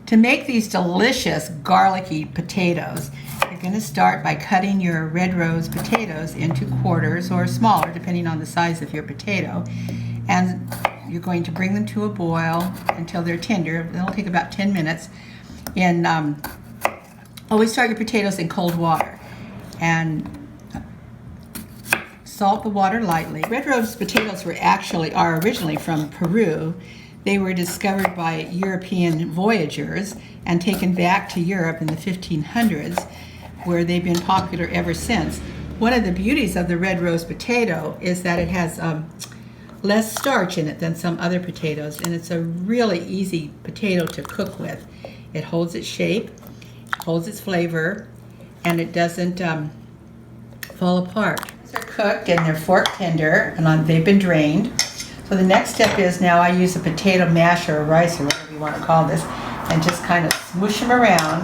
To make these delicious garlicky potatoes, you're going to start by cutting your red rose potatoes into quarters or smaller, depending on the size of your potato. And you're going to bring them to a boil until they're tender. It'll take about 10 minutes. And always start your potatoes in cold water. And salt the water lightly. Red rose potatoes are originally from Peru. They were discovered by European voyagers and taken back to Europe in the 1500s, where they've been popular ever since. One of the beauties of the red rose potato is that it has less starch in it than some other potatoes, and it's a really easy potato to cook with. It holds its shape, holds its flavor, and it doesn't fall apart. They're cooked and they're fork tender, and they've been drained. So the next step is, now I use a potato masher or ricer, whatever you want to call this, and just kind of smoosh them around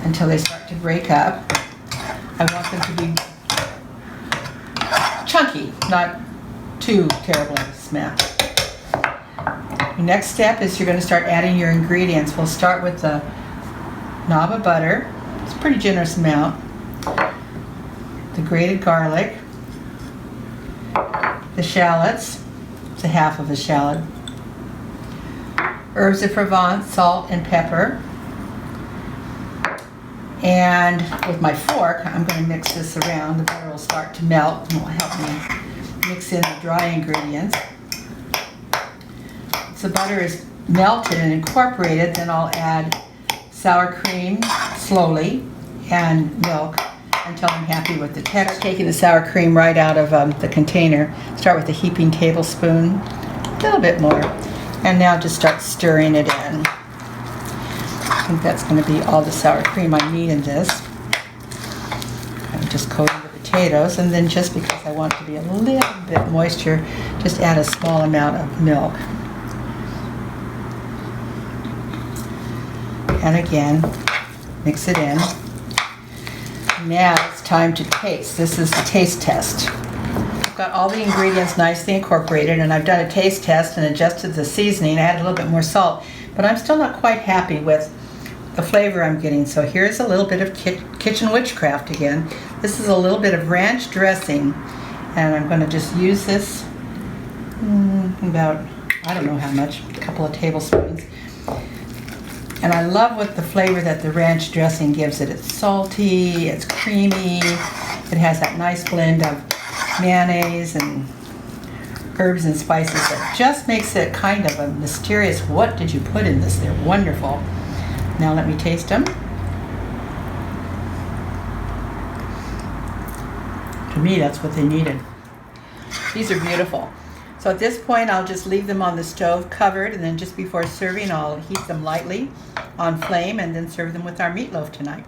until they start to break up. I want them to be chunky, not too terribly smashed. The next step is you're going to start adding your ingredients. We'll start with the knob of butter. It's a pretty generous amount. The grated garlic. The shallots, it's a half of a shallot. Herbs of Provence, salt and pepper. And with my fork, I'm going to mix this around. The butter will start to melt and will help me mix in the dry ingredients. Once the butter is melted and incorporated, then I'll add sour cream slowly and milk until I'm happy with the texture. Taking the sour cream right out of the container. Start with a heaping tablespoon, a little bit more, and now just start stirring it in. I think that's going to be all the sour cream I need in this. I'm just coating the potatoes, and then just because I want it to be a little bit moisture, just add a small amount of milk. And again, mix it in. Now it's time to taste. This is the taste test. I've got all the ingredients nicely incorporated, and I've done a taste test and adjusted the seasoning. I added a little bit more salt, but I'm still not quite happy with the flavor I'm getting. So here's a little bit of kitchen witchcraft again. This is a little bit of ranch dressing, and I'm going to just use this about, I don't know how much, a couple of tablespoons. And I love what the flavor that the ranch dressing gives it. It's salty, it's creamy, it has that nice blend of mayonnaise and herbs and spices that just makes it kind of a mysterious, what did you put in this? They're wonderful. Now let me taste them. To me, that's what they needed. These are beautiful. So at this point, I'll just leave them on the stove covered, and then just before serving, I'll heat them lightly on flame and then serve them with our meatloaf tonight.